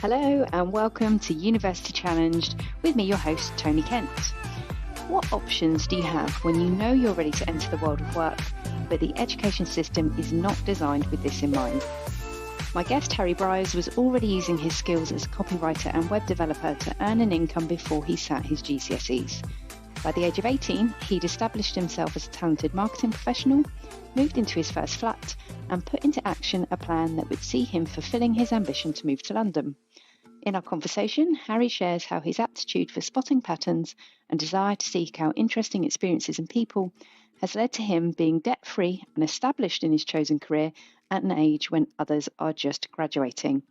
Hello and welcome to University Challenged with me, your host, Tony Kent. What options do you have when you know you're ready to enter the world of work, but the education system is not designed with this in mind? My guest, Harry Bryars, was already using his skills as a copywriter and web developer to earn an income before he sat his GCSEs. By the age of 18, he'd established himself as a talented marketing professional, moved into his first flat, and put into action a plan that would see him fulfilling his ambition to move to London. In our conversation, Harry shares how his aptitude for spotting patterns and desire to seek out interesting experiences and people has led to him being debt-free and established in his chosen career at an age when others are just graduating.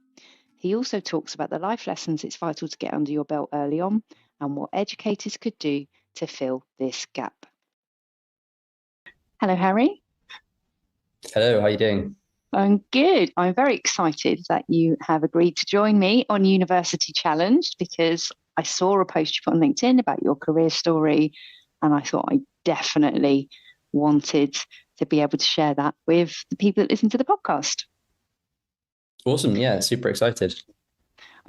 He also talks about the life lessons it's vital to get under your belt early on and what educators could do to fill this gap. Hello, Harry. Hello, how are you doing? I'm good. I'm very excited that you have agreed to join me on University Challenged because I saw a post you put on LinkedIn about your career story, and I thought I definitely wanted to be able to share that with the people that listen to the podcast. Awesome. Yeah, super excited.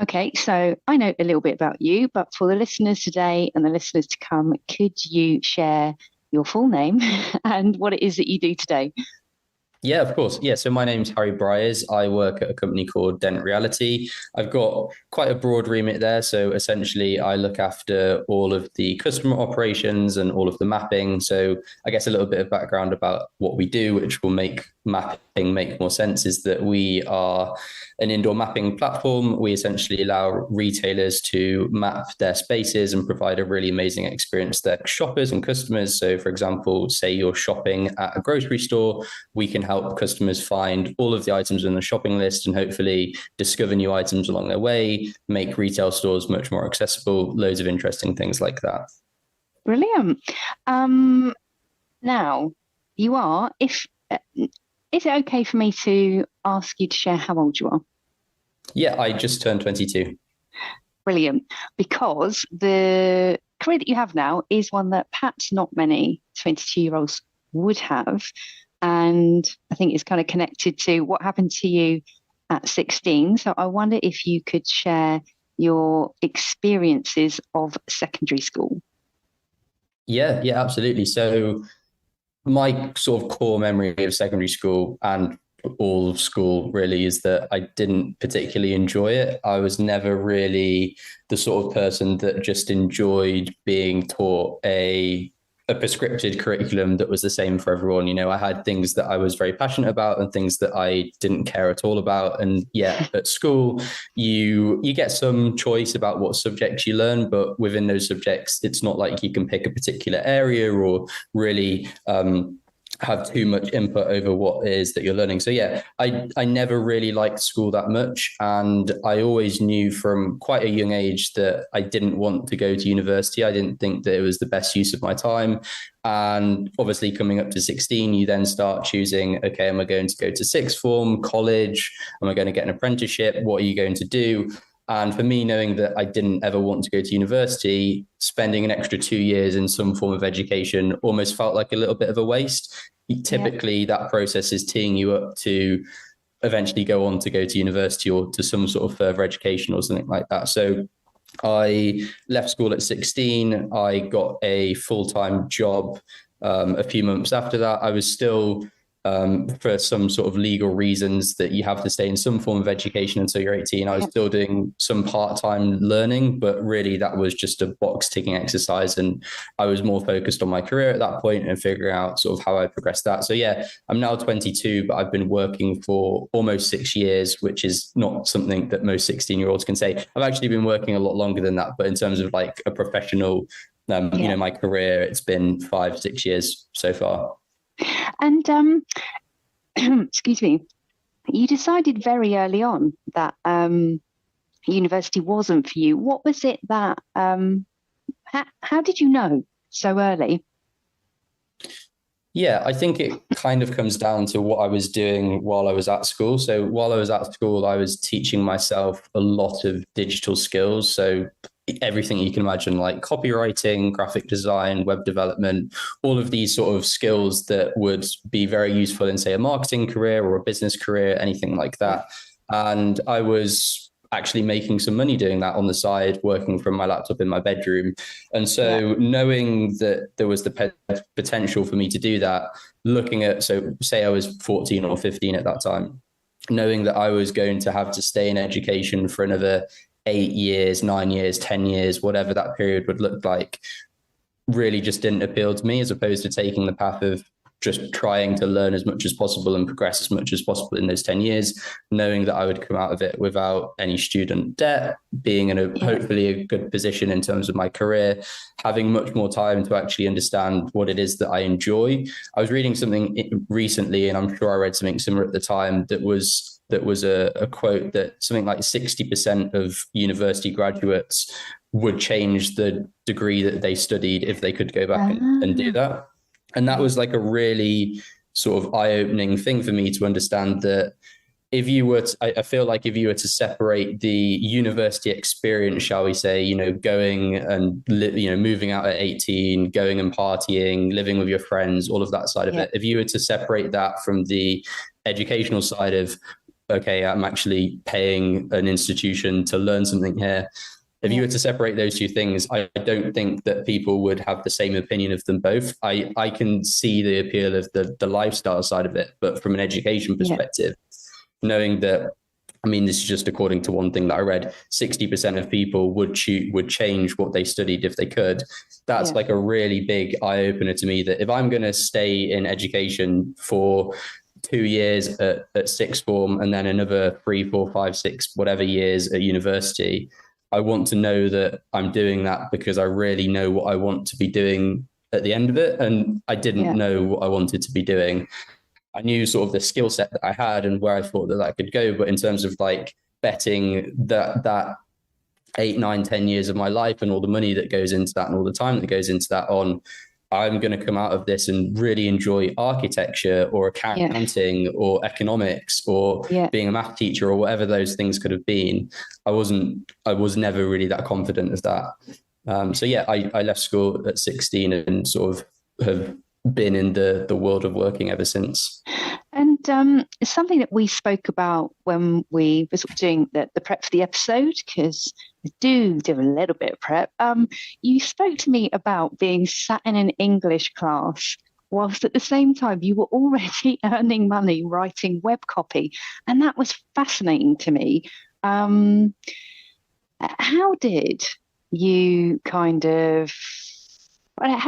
Okay, so I know a little bit about you, but for the listeners today and the listeners to come, could you share your full name and what it is that you do today? Yeah, of course. Yeah, so my name's Harry Bryars. I work at a company called Dent Reality. I've got quite a broad remit there. So essentially, I look after all of the customer operations and all of the mapping. So I guess a little bit of background about what we do, which will make mapping make more sense, is that we are an indoor mapping platform. We essentially allow retailers to map their spaces and provide a really amazing experience to their shoppers and customers. So for example, say you're shopping at a grocery store, we can help customers find all of the items on the shopping list and hopefully discover new items along their way, make retail stores much more accessible, loads of interesting things like that. Brilliant. Now, you are, is it okay for me to ask you to share how old you are? Yeah, I just turned 22. Brilliant. Because the career that you have now is one that perhaps not many 22-year-olds would have. And I think it's kind of connected to what happened to you at 16. So I wonder if you could share your experiences of secondary school. Yeah, absolutely. So my sort of core memory of secondary school and all of school really is that I didn't particularly enjoy it. I was never really the sort of person that just enjoyed being taught a prescripted curriculum that was the same for everyone. You know, I had things that I was very passionate about and things that I didn't care at all about. And yeah, at school, you get some choice about what subjects you learn, but within those subjects, it's not like you can pick a particular area or really have too much input over what it is that you're learning. So yeah, I never really liked school that much. And I always knew from quite a young age that I didn't want to go to university. I didn't think that it was the best use of my time. And obviously coming up to 16, you then start choosing, okay, am I going to go to sixth form, college? Am I going to get an apprenticeship? What are you going to do? And for me, knowing that I didn't ever want to go to university, spending an extra 2 years in some form of education almost felt like a little bit of a waste. Typically, that process is teeing you up to eventually go on to go to university or to some sort of further education or something like that. So I left school at 16. I got a full-time job a few months after that. I was still for some sort of legal reasons that you have to stay in some form of education until you're 18. I was still doing some part-time learning, but really that was just a box ticking exercise. And I was more focused on my career at that point and figuring out sort of how I progressed that. So yeah, I'm now 22, but I've been working for almost 6 years, which is not something that most 16-year-olds can say. I've actually been working a lot longer than that, but in terms of like a professional, you know, my career, it's been 5-6 years so far. And excuse me, you decided very early on that university wasn't for you. What was it that, how did you know so early? Yeah, I think it kind of comes down to what I was doing while I was at school. So while I was at school, I was teaching myself a lot of digital skills. So everything you can imagine, like copywriting, graphic design, web development, all of these sort of skills that would be very useful in, say, a marketing career or a business career, anything like that. And I was actually making some money doing that on the side, working from my laptop in my bedroom. And so knowing that there was the potential for me to do that, looking at, so say I was 14 or 15 at that time, knowing that I was going to have to stay in education for another 8 years, 9 years, 10 years, whatever that period would look like, really just didn't appeal to me, as opposed to taking the path of just trying to learn as much as possible and progress as much as possible in those 10 years, knowing that I would come out of it without any student debt, being in a hopefully a good position in terms of my career, having much more time to actually understand what it is that I enjoy. I was reading something recently, and I'm sure I read something similar at the time, that was a quote that something like 60% of university graduates would change the degree that they studied if they could go back and do that. And that was like a really sort of eye-opening thing for me to understand, that if you were to, I feel like if you were to separate the university experience, shall we say, going and, moving out at 18, going and partying, living with your friends, all of that side of it, if you were to separate that from the educational side of, okay, I'm actually paying an institution to learn something here. If you were to separate those two things, I don't think that people would have the same opinion of them both. I can see the appeal of the lifestyle side of it, but from an education perspective, knowing that, I mean, this is just according to one thing that I read, 60% of people would change what they studied if they could. That's like a really big eye opener to me, that if I'm going to stay in education for 2 years at sixth form and then another 3, 4, 5, 6, whatever years at university, I want to know that I'm doing that because I really know what I want to be doing at the end of it. And I didn't know what I wanted to be doing. I knew sort of the skill set that I had and where I thought that could go. But in terms of like betting that 8, 9, 10 years of my life and all the money that goes into that and all the time that goes into that on, I'm going to come out of this and really enjoy architecture or accounting or economics or being a math teacher or whatever those things could have been. I was never really that confident of that. I left school at 16 and sort of have been in the world of working ever since. And it's something that we spoke about when we were sort of doing the prep for the episode, because we do a little bit of prep. You spoke to me about being sat in an English class whilst at the same time you were already earning money writing web copy. And that was fascinating to me. How did you how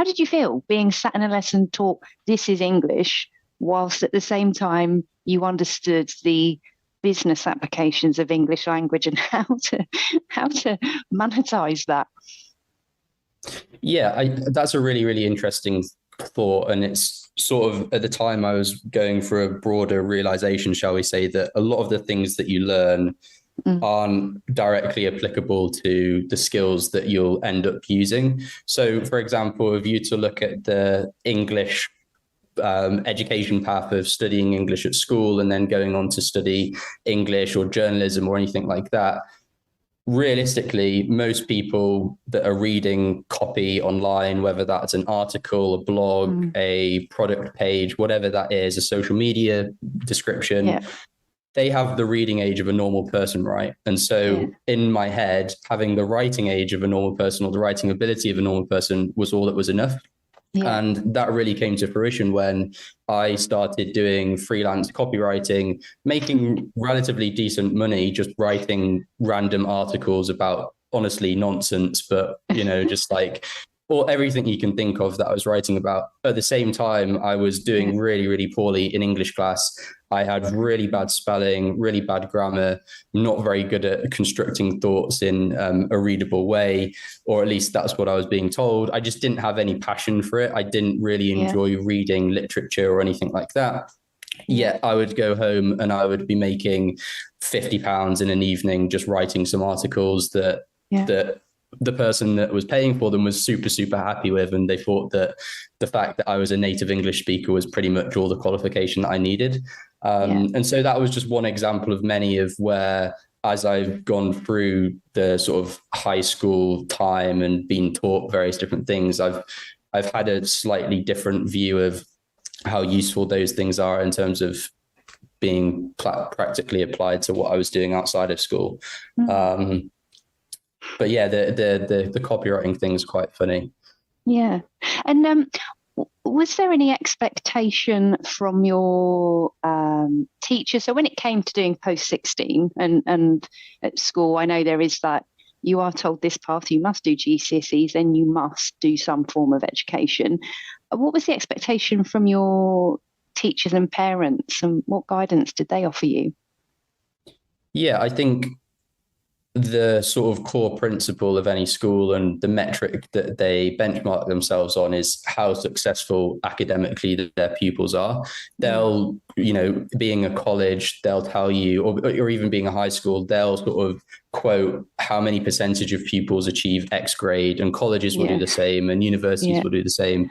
did you feel being sat in a lesson taught this is English, whilst at the same time you understood the business applications of English language and how to monetize that? Yeah, that's a really, really interesting thought. And it's sort of, at the time I was going for a broader realization, shall we say, that a lot of the things that you learn aren't directly applicable to the skills that you'll end up using. So for example, if you to look at the English education path of studying English at school and then going on to study English or journalism or anything like that, realistically, most people that are reading copy online, whether that's an article, a blog, a product page, whatever that is, a social media description, they have the reading age of a normal person, right? And so in my head, having the writing age of a normal person or the writing ability of a normal person was all that was enough. And that really came to fruition when I started doing freelance copywriting, making relatively decent money, just writing random articles about honestly nonsense, but, just like, or everything you can think of that I was writing about. At the same time, I was doing really, really poorly in English class. I had really bad spelling, really bad grammar, not very good at constructing thoughts in a readable way, or at least that's what I was being told. I just didn't have any passion for it. I didn't really enjoy reading literature or anything like that. Yet I would go home and I would be making £50 in an evening just writing some articles that the person that was paying for them was super, super happy with. And they thought that the fact that I was a native English speaker was pretty much all the qualification that I needed. And so that was just one example of many of where, as I've gone through the sort of high school time and been taught various different things, I've had a slightly different view of how useful those things are in terms of being practically applied to what I was doing outside of school. But yeah, the copywriting thing is quite funny. Yeah. And was there any expectation from your teacher? So when it came to doing post 16 and at school, I know there is that you are told this path, you must do GCSEs, then you must do some form of education. What was the expectation from your teachers and parents, and what guidance did they offer you? Yeah, I think the sort of core principle of any school and the metric that they benchmark themselves on is how successful academically their pupils are. They'll, being a college, they'll tell you, or even being a high school, they'll sort of quote how many percentage of pupils achieve X grade, and colleges will do the same, and universities will do the same.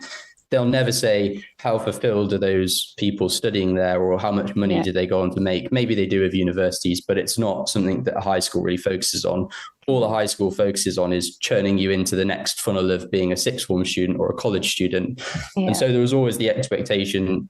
They'll never say how fulfilled are those people studying there, or how much money do they go on to make. Maybe they do with universities, but it's not something that a high school really focuses on. All the high school focuses on is churning you into the next funnel of being a sixth form student or a college student. And so there was always the expectation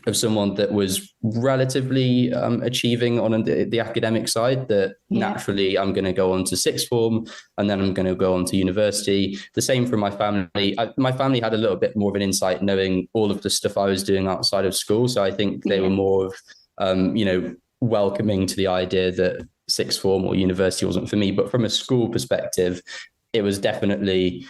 of someone that was relatively achieving on the academic side, that naturally I'm going to go on to sixth form and then I'm going to go on to university. The same for my family. My family had a little bit more of an insight knowing all of the stuff I was doing outside of school. So I think they were more of, welcoming to the idea that sixth form or university wasn't for me. But from a school perspective, it was definitely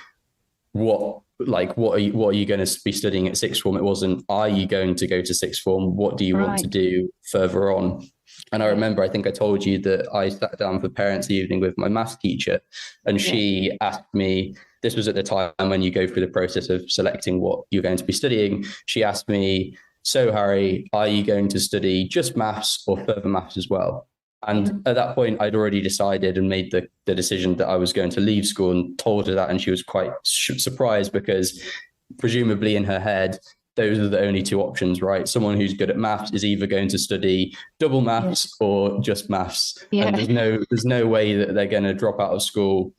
what are you going to be studying at sixth form? It wasn't, are you going to go to sixth form? What do you want to do further on? And I remember, I think I told you that I sat down for parents' evening with my maths teacher, and she asked me, this was at the time when you go through the process of selecting what you're going to be studying. She asked me, so Harry, are you going to study just maths or further maths as well? And at that point, I'd already decided and made the decision that I was going to leave school, and told her that. And she was quite surprised, because presumably in her head, those are the only two options, right? Someone who's good at maths is either going to study double maths or just maths. And there's no way that they're going to drop out of school.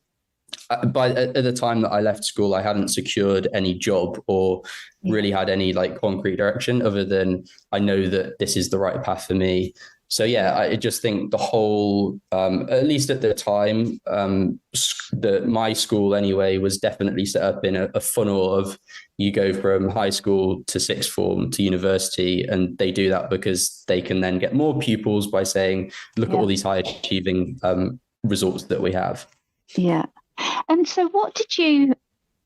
But at the time that I left school, I hadn't secured any job or really had any concrete direction, other than I know that this is the right path for me. So yeah, I just think the whole, at least at the time, my school anyway was definitely set up in a funnel of, you go from high school to sixth form to university, and they do that because they can then get more pupils by saying, look at all these high achieving results that we have. Yeah. And so what did you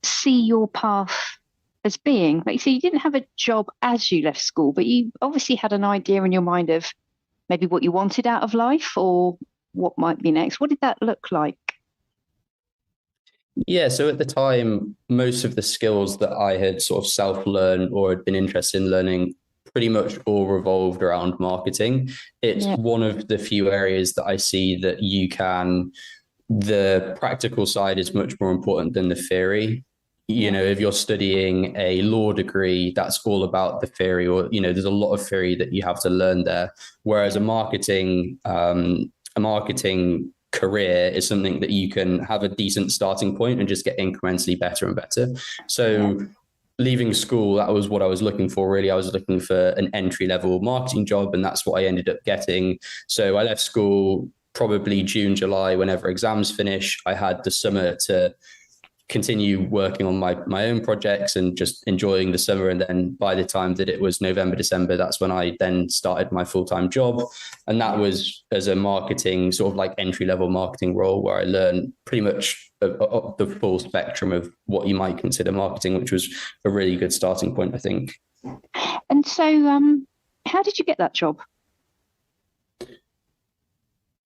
see your path as being? So you didn't have a job as you left school, but you obviously had an idea in your mind of maybe what you wanted out of life, or what might be next. What did that look like? Yeah, so at the time, most of the skills that I had sort of self-learned or had been interested in learning pretty much all revolved around marketing. It's one of the few areas that I see that the practical side is much more important than the theory. If you're studying a law degree, that's all about the theory, or, there's a lot of theory that you have to learn there. Whereas a marketing career is something that you can have a decent starting point and just get incrementally better and better. So leaving school, that was what I was looking for, really. I was looking for an entry-level marketing job, and that's what I ended up getting. So I left school probably June, July, whenever exams finish. I had the summer to continue working on my own projects and just enjoying the summer. And then by the time that it was November, December, that's when I then started my full-time job. And that was as a marketing, sort of entry-level marketing role, where I learned pretty much the full spectrum of what you might consider marketing, which was a really good starting point, I think. And so how did you get that job?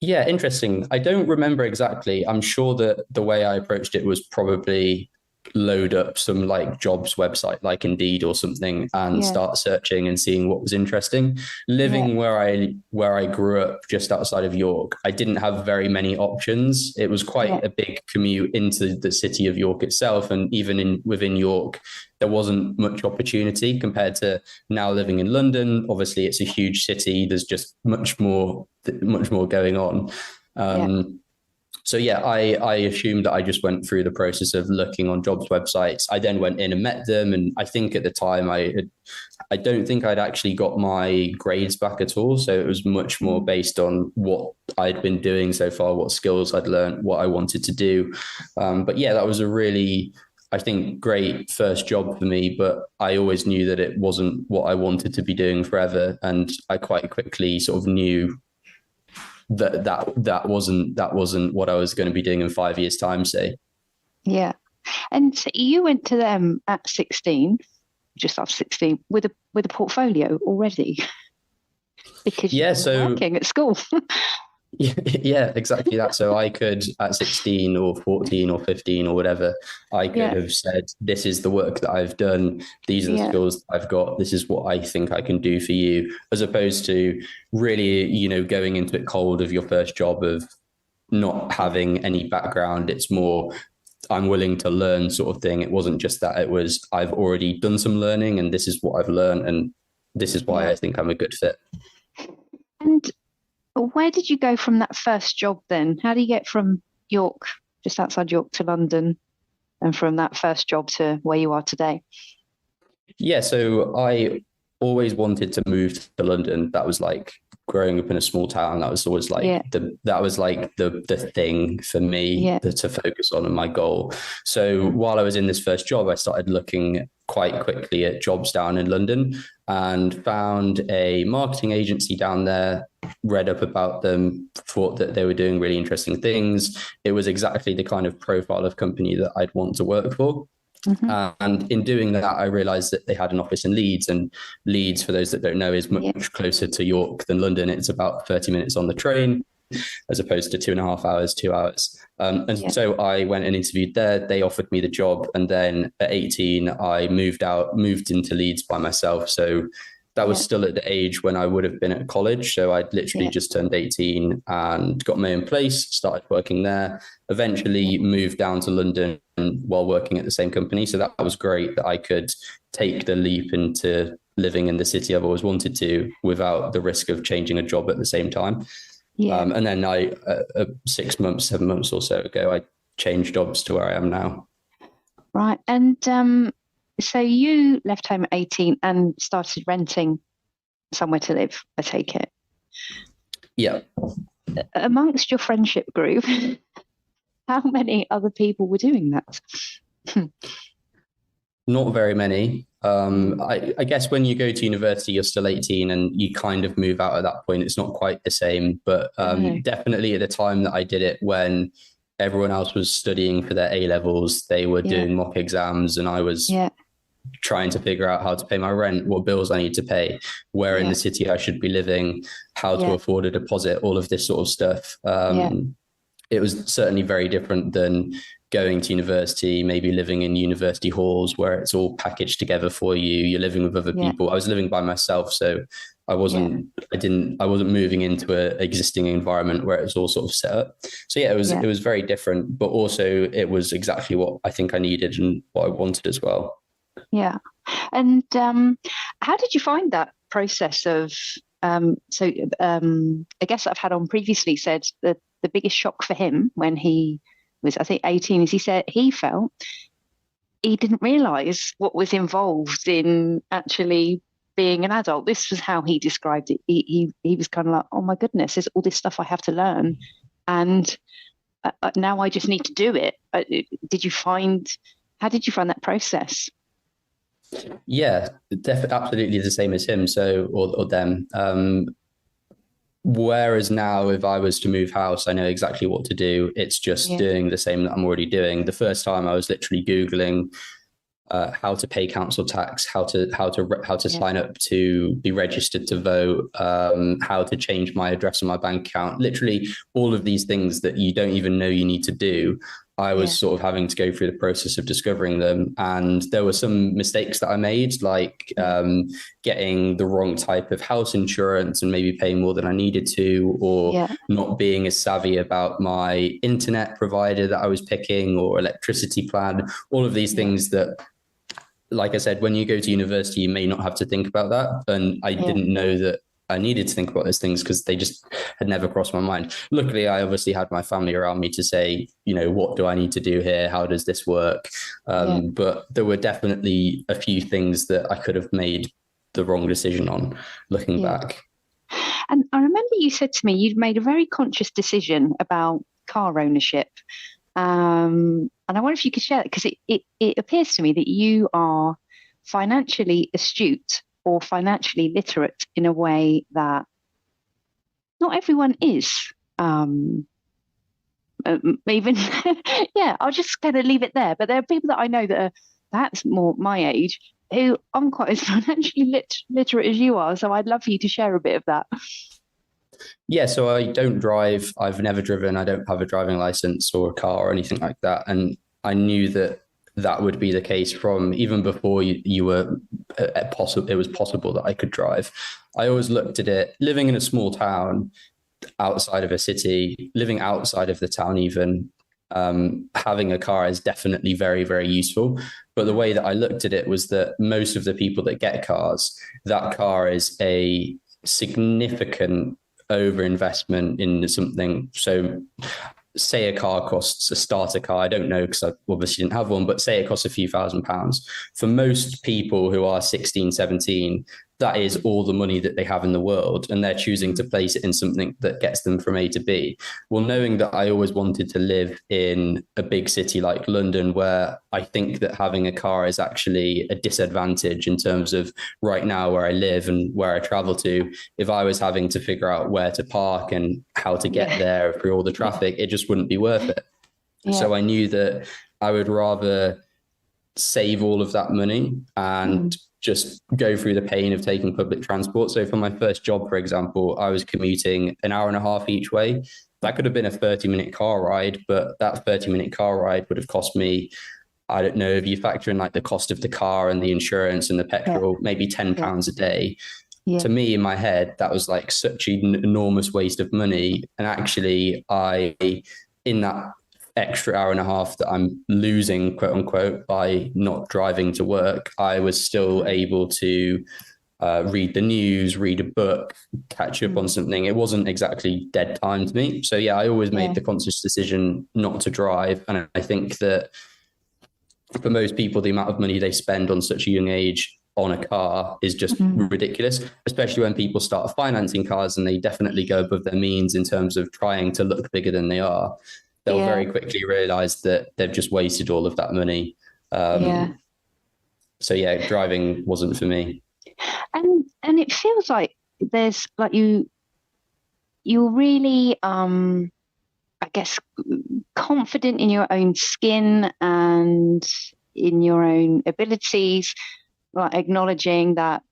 Yeah, interesting. I don't remember exactly. I'm sure that the way I approached it was probably load up some jobs website like Indeed or something, and start searching and seeing what was interesting. Living where I grew up, just outside of York, I didn't have very many options. It was quite a big commute into the city of York itself, and even within York, there wasn't much opportunity compared to now living in London. Obviously, it's a huge city. There's just much more going on. So yeah, I assumed that I just went through the process of looking on jobs websites. I then went in and met them, and I think at the time I don't think I'd actually got my grades back at all. So it was much more based on what I'd been doing so far, what skills I'd learned, what I wanted to do. But yeah, that was a really, I think, great first job for me, but I always knew that it wasn't what I wanted to be doing forever. And I quite quickly sort of knew that wasn't what I was going to be doing in 5 years' time, say. Yeah. And you went to them at 16, just after 16, with a portfolio already because you were working at school. Yeah, exactly that. So I could, at 16 or 14 or 15 or whatever, I could have said, this is the work that I've done. These are the skills that I've got. This is what I think I can do for you, as opposed to really, going into it cold of your first job, of not having any background. It's more, I'm willing to learn sort of thing. It wasn't just that. It was, I've already done some learning and this is what I've learned. And this is why I think I'm a good fit. And where did you go from that first job then? How do you get from York, just outside York, to London, and from that first job to where you are today? Yeah, so I always wanted to move to London. That was like growing up in a small town. That was always like the thing for me to focus on, and my goal. So while I was in this first job, I started looking quite quickly at jobs down in London and found a marketing agency down there, read up about them, thought that they were doing really interesting things. It was exactly the kind of profile of company that I'd want to work for. And in doing that, I realized that they had an office in Leeds, and Leeds, for those that don't know, is much closer to York than London. It's about 30 minutes on the train, as opposed to 2.5 hours, 2 hours. So I went and interviewed there. They offered me the job. And then at 18, I moved into Leeds by myself. So that was still at the age when I would have been at college. So I'd literally just turned 18 and got my own place, started working there, eventually moved down to London while working at the same company. So that was great that I could take the leap into living in the city I've always wanted to, without the risk of changing a job at the same time. And then 7 months or so ago, I changed jobs to where I am now. Right. And so you left home at 18 and started renting somewhere to live, I take it. Yeah. Amongst your friendship group, how many other people were doing that? Not very many. I guess when you go to university, you're still 18 and you kind of move out at that point. It's not quite the same, but definitely at the time that I did it, when everyone else was studying for their A-levels, they were doing mock exams, and I was trying to figure out how to pay my rent, what bills I need to pay, where in the city I should be living, how to afford a deposit, all of this sort of stuff. It was certainly very different than going to university, maybe living in university halls where it's all packaged together for you. You're living with other people. I was living by myself, so I wasn't moving into an existing environment where it was all sort of set up. So it was very different, but also it was exactly what I think I needed and what I wanted as well. Yeah. And how did you find that process of, I guess I've had on previously said that the biggest shock for him when he was, I think, 18, is he said he felt he didn't realize what was involved in actually being an adult. This was how he described it. He was kind of like, oh my goodness, there's all this stuff I have to learn, and now I just need to do it. How did you find that process? Yeah, absolutely the same as him. So, or them. Whereas now, if I was to move house, I know exactly what to do. It's just doing the same that I'm already doing. The first time I was literally Googling how to pay council tax, how to sign up to be registered to vote, how to change my address on my bank account. Literally all of these things that you don't even know you need to do. I was sort of having to go through the process of discovering them. And there were some mistakes that I made, like getting the wrong type of house insurance and maybe paying more than I needed to, or not being as savvy about my internet provider that I was picking, or electricity plan, all of these things that, like I said, when you go to university, you may not have to think about that. And I didn't know that I needed to think about those things because they just had never crossed my mind. Luckily, I obviously had my family around me to say, what do I need to do here? How does this work? But there were definitely a few things that I could have made the wrong decision on looking back. And I remember you said to me, you'd made a very conscious decision about car ownership. And I wonder if you could share that, because it appears to me that you are financially astute or financially literate in a way that not everyone is. Even, I'll just kind of leave it there. But there are people that I know that are perhaps more my age who aren't quite as financially literate as you are. So I'd love for you to share a bit of that. Yeah, so I don't drive. I've never driven. I don't have a driving license or a car or anything like that. And I knew that would be the case from even before you were possible. It was possible that I could drive. I always looked at it living in a small town outside of a city, living outside of the town, even having a car is definitely very, very useful. But the way that I looked at it was that most of the people that get cars, that car is a significant overinvestment in something. So say a car costs a starter car. I don't know because I obviously didn't have one, but say it costs a few £1,000s. For most people who are 16, 17, that is all the money that they have in the world. And they're choosing to place it in something that gets them from A to B. Well, knowing that I always wanted to live in a big city like London, where I think that having a car is actually a disadvantage in terms of right now where I live and where I travel to. If I was having to figure out where to park and how to get there through all the traffic, it just wouldn't be worth it. So I knew that I would rather save all of that money and just go through the pain of taking public transport. So for my first job, for example, I was commuting an hour and a half each way. That could have been a 30-minute car ride, but that 30-minute car ride would have cost me, I don't know, if you factor in like the cost of the car and the insurance and the petrol, maybe £10 a day. To me, in my head, that was like such an enormous waste of money. And actually, in that extra hour and a half that I'm losing, quote unquote, by not driving to work, I was still able to read the news, read a book, catch up on something. It wasn't exactly dead time to me. So I always made the conscious decision not to drive. And I think that for most people, the amount of money they spend on such a young age on a car is just ridiculous, especially when people start financing cars and they definitely go above their means in terms of trying to look bigger than they are. They'll very quickly realize that they've just wasted all of that money. So driving wasn't for me. And it feels like there's like you're really I guess confident in your own skin and in your own abilities, like acknowledging that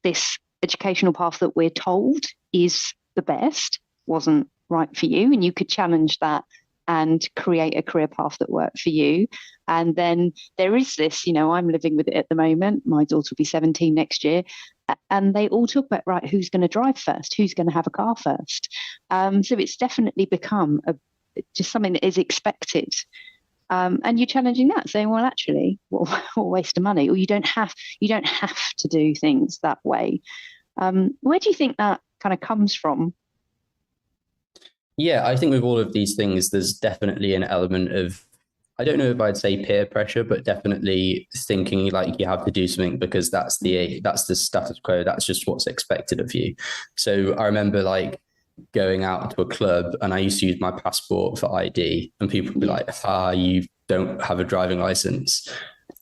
this educational path that we're told is the best wasn't right for you, and you could challenge that and create a career path that worked for you. And then there is this, I'm living with it at the moment. My daughter will be 17 next year. And they all talk about, right, who's going to drive first? Who's going to have a car first? So it's definitely become just something that is expected. And you're challenging that, saying, well, actually, what a waste of money, or you don't have to do things that way. Where do you think that kind of comes from? Yeah, I think with all of these things, there's definitely an element of, I don't know if I'd say peer pressure, but definitely thinking like you have to do something because that's the status quo. That's just what's expected of you. So I remember like going out to a club and I used to use my passport for ID and people would be like, you don't have a driving license.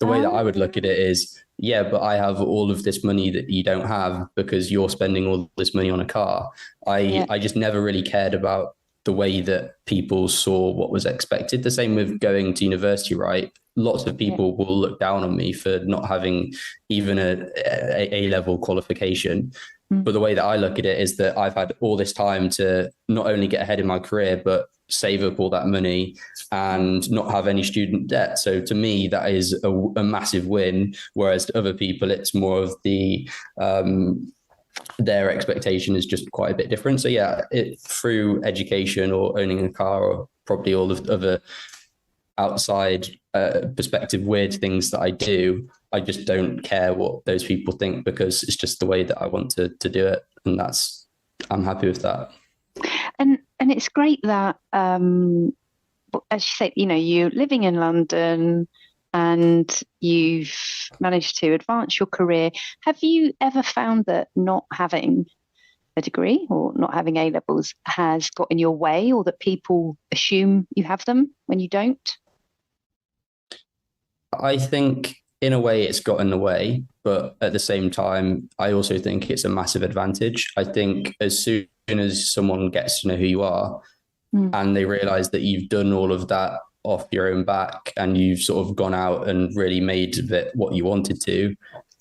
The way that I would look at it is, yeah, but I have all of this money that you don't have because you're spending all this money on a car. I just never really cared about the way that people saw what was expected. The same with going to university, right? Lots of people will look down on me for not having even a level qualification. But the way that I look at it is that I've had all this time to not only get ahead in my career, but save up all that money and not have any student debt. So to me, that is a massive win. Whereas to other people, it's more of the their expectation is just quite a bit different. So through education or owning a car or probably all of the other outside perspective weird things that I do, I just don't care what those people think because it's just the way that I want to do it. And that's I'm happy with that. And it's great that, as you say, you're living in London and you've managed to advance your career. Have you ever found that not having a degree or not having A levels has got in your way, or that people assume you have them when you don't? I think in a way it's got in the way, but at the same time, I also think it's a massive advantage. I think as soon as someone gets to know who you are and they realize that you've done all of that off your own back and you've sort of gone out and really made of it what you wanted to,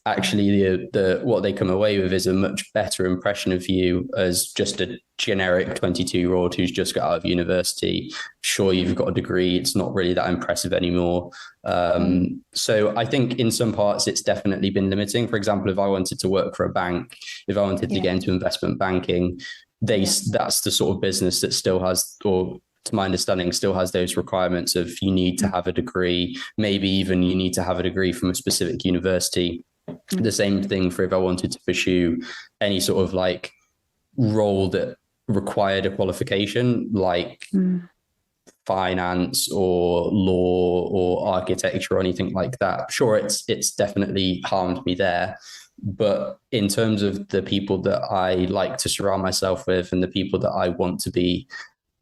actually the what they come away with is a much better impression of you as just a generic 22-year-old who's just got out of university. Sure, you've got a degree, it's not really that impressive anymore. So I think in some parts it's definitely been limiting. For example, if I wanted to work for a bank, if I wanted to get into investment banking, that's the sort of business that still has, or to my understanding, still has those requirements of you need to have a degree, maybe even you need to have a degree from a specific university. The same thing for if I wanted to pursue any sort of like role that required a qualification, like finance or law or architecture or anything like that. Sure, it's definitely harmed me there. But in terms of the people that I like to surround myself with and the people that I want to be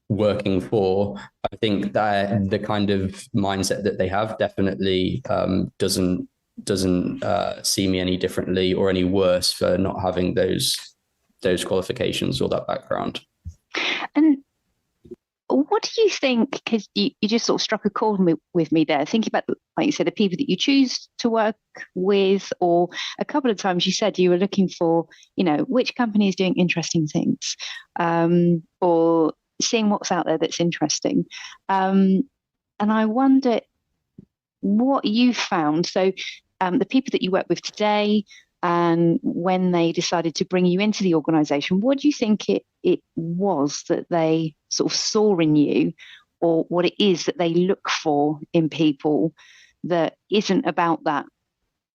working for, I think that the kind of mindset that they have definitely doesn't see me any differently or any worse for not having those qualifications or that background. And what do you think, because you just sort of struck a chord with me there, thinking about, like you said, the people that you choose to work with, or a couple of times you said you were looking for, which company is doing interesting things, or seeing what's out there that's interesting. And I wonder what you found. So the people that you work with today, and when they decided to bring you into the organization, what do you think it was that they sort of saw in you, or what it is that they look for in people that isn't about that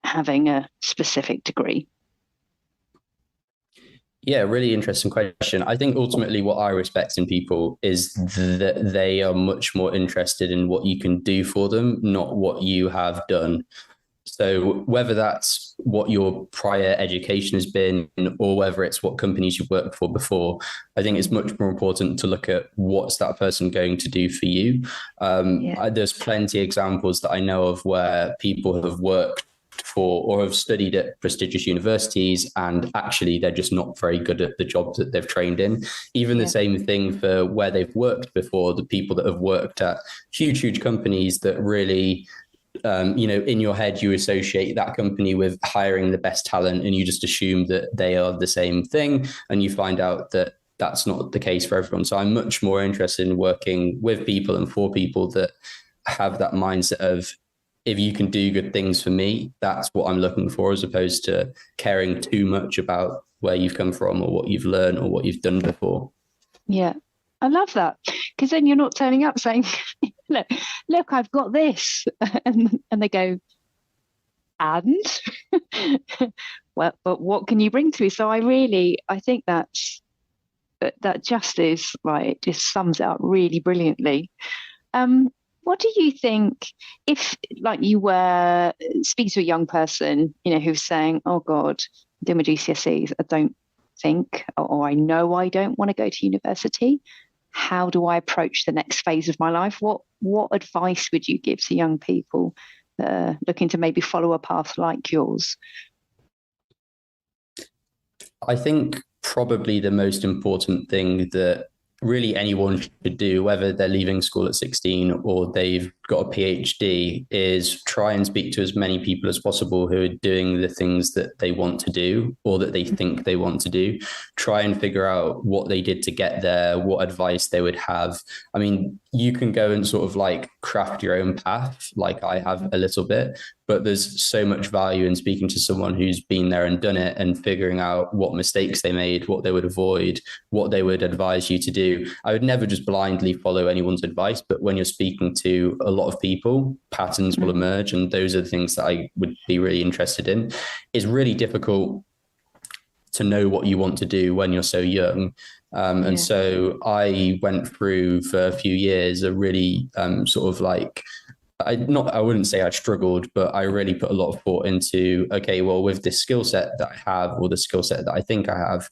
having a specific degree? Yeah, really interesting question. I think ultimately what I respect in people is that they are much more interested in what you can do for them, not what you have done. So whether that's what your prior education has been or whether it's what companies you've worked for before, I think it's much more important to look at what's that person going to do for you. There's plenty of examples that I know of where people have worked for or have studied at prestigious universities and actually they're just not very good at the job that they've trained in. Even the same thing for where they've worked before, the people that have worked at huge companies that really in your head, you associate that company with hiring the best talent and you just assume that they are the same thing. And you find out that that's not the case for everyone. So I'm much more interested in working with people and for people that have that mindset of, if you can do good things for me, that's what I'm looking for, as opposed to caring too much about where you've come from or what you've learned or what you've done before. Yeah, I love that, because then you're not turning up saying, look, I've got this. And they go, and? Well, but what can you bring to me? So I think that just is like, it just sums it up really brilliantly. What do you think if, like, you were speaking to a young person, who's saying, oh God, I'm doing my GCSEs, I don't think, or I know I don't want to go to university. How do I approach the next phase of my life? What advice would you give to young people that are looking to maybe follow a path like yours? I think probably the most important thing that really anyone should do, whether they're leaving school at 16 or they've got a PhD, is try and speak to as many people as possible who are doing the things that they want to do or that they think they want to do. Try and figure out what they did to get there, what advice they would have. I mean, you can go and sort of like craft your own path, like I have a little bit, but there's so much value in speaking to someone who's been there and done it and figuring out what mistakes they made, what they would avoid, what they would advise you to do. I would never just blindly follow anyone's advice, but when you're speaking to a lot of people, patterns will emerge. And those are the things that I would be really interested in. It's really difficult to know what you want to do when you're so young. And so I went through for a few years a really sort of like, I wouldn't say I struggled, but I really put a lot of thought into, okay, well, with this skill set that I have, or the skill set that I think I have,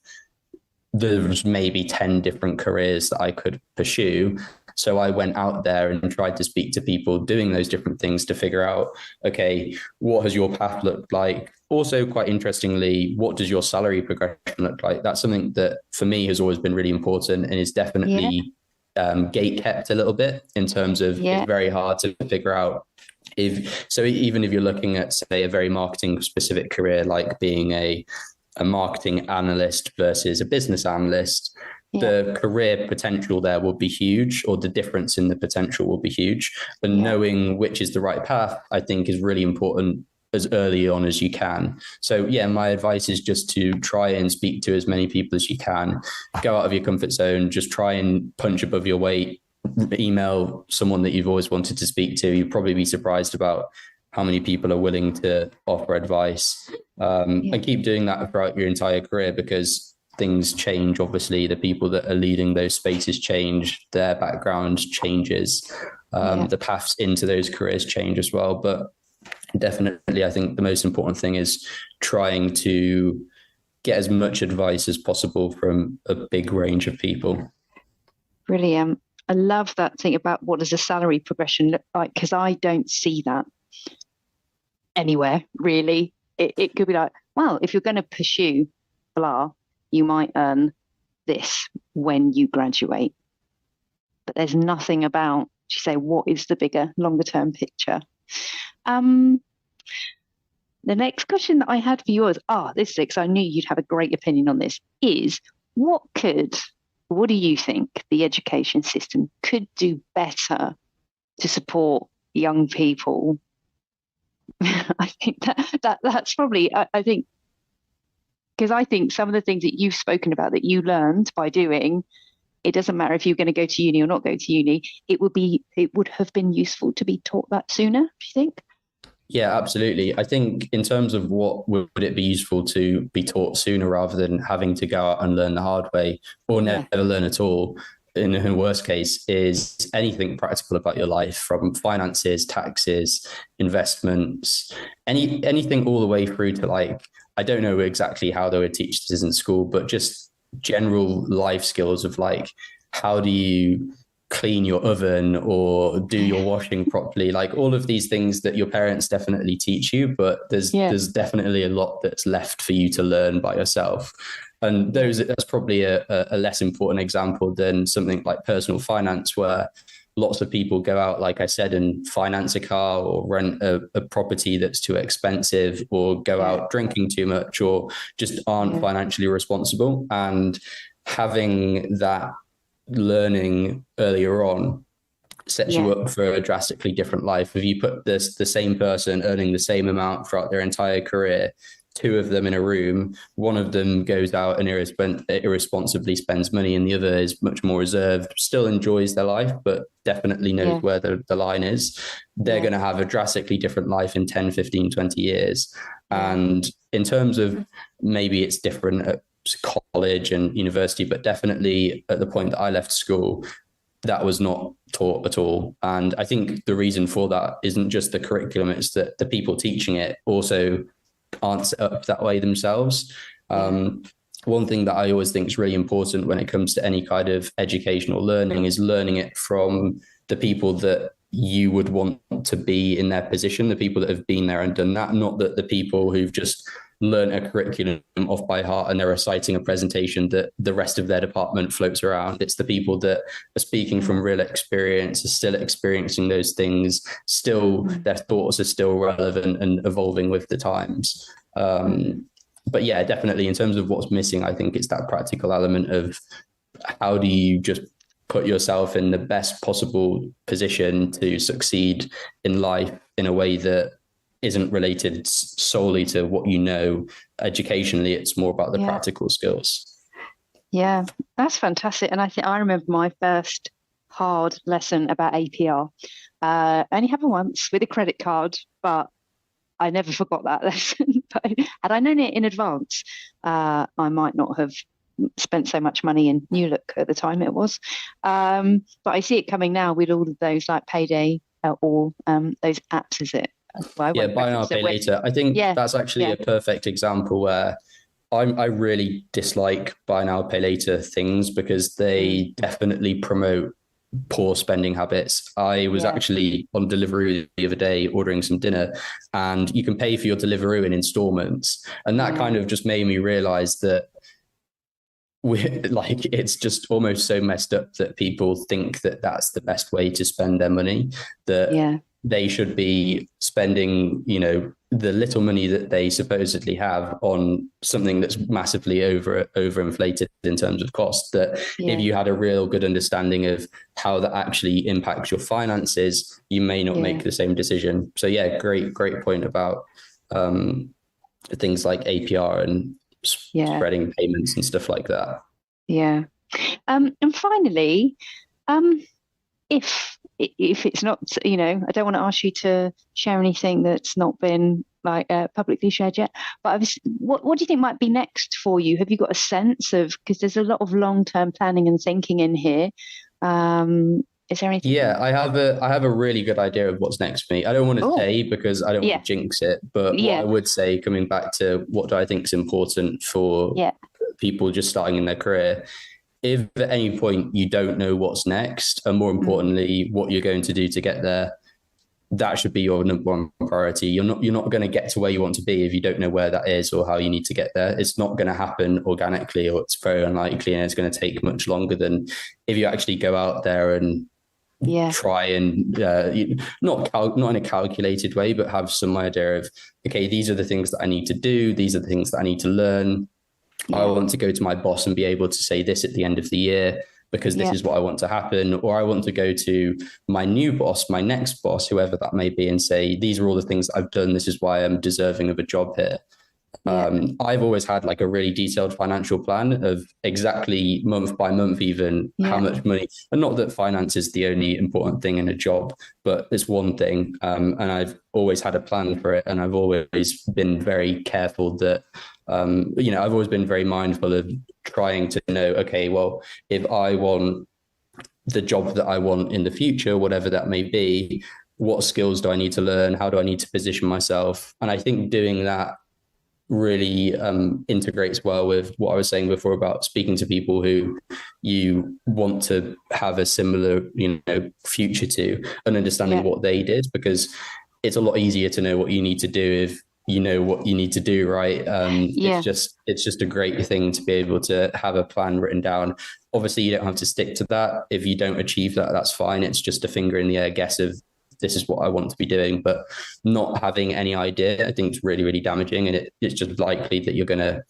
there's maybe 10 different careers that I could pursue. So I went out there and tried to speak to people doing those different things to figure out, okay, what has your path looked like? Also, quite interestingly, what does your salary progression look like? That's something that for me has always been really important and is definitely gate kept a little bit in terms of it's very hard to figure out even if you're looking at, say, a very marketing specific career, like being a marketing analyst versus a business analyst, the career potential there will be huge, or the difference in the potential will be huge. And knowing which is the right path, I think, is really important as early on as you can. So my advice is just to try and speak to as many people as you can. Go out of your comfort zone, just try and punch above your weight, email someone that you've always wanted to speak to. You'd probably be surprised about how many people are willing to offer advice, and keep doing that throughout your entire career, because things change. Obviously, the people that are leading those spaces change, their background changes, the paths into those careers change as well. But definitely, I think the most important thing is trying to get as much advice as possible from a big range of people. Brilliant. I love that thing about what does a salary progression look like, because I don't see that anywhere, really. It could be like, well, if you're going to pursue blah, you might earn this when you graduate. But there's nothing about, you say, what is the bigger, longer term picture? The next question that I had for you is, this is because I knew you'd have a great opinion on this, is what do you think the education system could do better to support young people? I think that's probably, I think, because I think some of the things that you've spoken about that you learned by doing, it doesn't matter if you're going to go to uni or not go to uni, it would have been useful to be taught that sooner, do you think? Yeah, absolutely. I think in terms of what would it be useful to be taught sooner rather than having to go out and learn the hard way, or never learn at all, in the worst case, is anything practical about your life, from finances, taxes, investments, anything all the way through to, like, I don't know exactly how they would teach this in school, but just general life skills of, like, how do you clean your oven or do your washing properly, like all of these things that your parents definitely teach you, but there's definitely a lot that's left for you to learn by yourself. And that's probably a less important example than something like personal finance, where lots of people go out, like I said, and finance a car or rent a property that's too expensive, or go out drinking too much, or just aren't financially responsible. And having that learning earlier on sets you up for a drastically different life. If you put the same person earning the same amount throughout their entire career, two of them in a room, one of them goes out and irresponsibly spends money, and the other is much more reserved, still enjoys their life, but definitely knows where the line is, they're going to have a drastically different life in 10, 15, 20 years. And in terms of, maybe it's different at college and university, but definitely at the point that I left school, that was not taught at all. And I think the reason for that isn't just the curriculum, it's that the people teaching it also aren't set up that way themselves. One thing that I always think is really important when it comes to any kind of educational learning is learning it from the people that you would want to be in their position, the people that have been there and done that, not that the people who've just learn a curriculum off by heart and they're reciting a presentation that the rest of their department floats around. It's the people that are speaking from real experience, are still experiencing those things, still their thoughts are still relevant and evolving with the times. But yeah, definitely in terms of what's missing, I think it's that practical element of how do you just put yourself in the best possible position to succeed in life in a way that isn't related solely to what you know educationally. It's more about the practical skills. Yeah, that's fantastic. And I think I remember my first hard lesson about APR. Only happened once with a credit card, but I never forgot that lesson. But had I known it in advance, I might not have spent so much money in New Look at the time it was. But I see it coming now with all of those like Payday or those apps, is it? Well, Yeah, buy now, pay later. I think that's actually a perfect example where I really dislike buy now, pay later things because they definitely promote poor spending habits. I was actually on Deliveroo the other day ordering some dinner, and you can pay for your Deliveroo in installments. And that kind of just made me realize that it's just almost so messed up that people think that that's the best way to spend their money, that they should be spending, the little money that they supposedly have on something that's massively overinflated in terms of cost. That if you had a real good understanding of how that actually impacts your finances, you may not make the same decision. So great point about things like APR and spreading payments and stuff like that. Yeah. And finally, if it's not, I don't want to ask you to share anything that's not been publicly shared yet, but what do you think might be next for you? Have you got a sense of, because there's a lot of long-term planning and thinking in here. Is there anything? Yeah, I have a really good idea of what's next for me. I don't want to say because I don't want to jinx it, but what I would say, coming back to what do I think is important for people just starting in their career, if at any point you don't know what's next, and more importantly, what you're going to do to get there, that should be your number one priority. You're not going to get to where you want to be if you don't know where that is or how you need to get there. It's not going to happen organically, or it's very unlikely, and it's going to take much longer than if you actually go out there and try and not in a calculated way, but have some idea of, okay, these are the things that I need to do. These are the things that I need to learn. I want to go to my boss and be able to say this at the end of the year because this is what I want to happen. Or I want to go to my new boss, my next boss, whoever that may be, and say, these are all the things I've done. This is why I'm deserving of a job here. I've always had like a really detailed financial plan of exactly month by month, even how much money, and not that finance is the only important thing in a job, but it's one thing. And I've always had a plan for it. And I've always been very careful that, I've always been very mindful of trying to know, okay, well, if I want the job that I want in the future, whatever that may be, what skills do I need to learn? How do I need to position myself? And I think doing that really integrates well with what I was saying before about speaking to people who you want to have a similar, future to, and understanding what they did, because it's a lot easier to know what you need to do if you know what you need to do, right? It's just a great thing to be able to have a plan written down. Obviously, you don't have to stick to that. If you don't achieve that, that's fine. It's just a finger in the air guess of this is what I want to be doing, but not having any idea, I think is really, really damaging. And it's just likely that you're going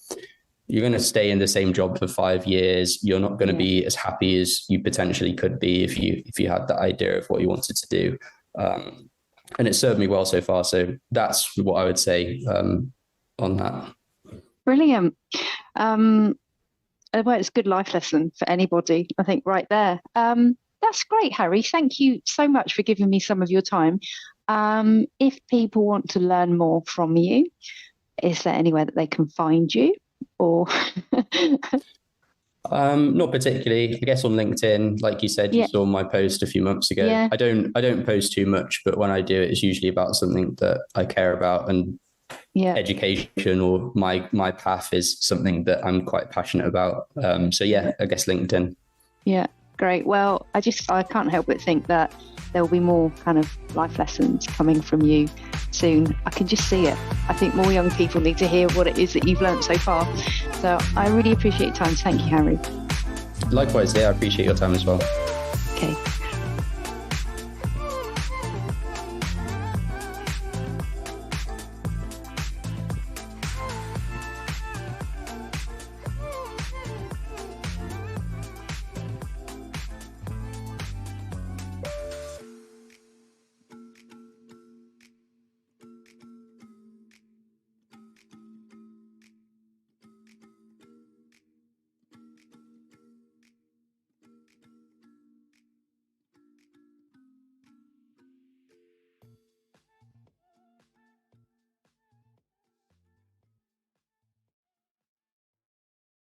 to stay in the same job for 5 years. You're not going to be as happy as you potentially could be if you had that idea of what you wanted to do. And it served me well so far. So that's what I would say on that. Brilliant. Well, it's a good life lesson for anybody, I think, right there. That's great, Harry. Thank you so much for giving me some of your time. If people want to learn more from you, is there anywhere that they can find you? Or not particularly. I guess on LinkedIn, like you said, you saw my post a few months ago. Yeah. I don't post too much, but when I do, it's usually about something that I care about, and education or my path is something that I'm quite passionate about. I guess LinkedIn. Yeah. Great. Well, I can't help but think that there will be more kind of life lessons coming from you soon. I can just see it. I think more young people need to hear what it is that you've learned so far. So I really appreciate your time. Thank you, Harry. Likewise, I appreciate your time as well. Okay.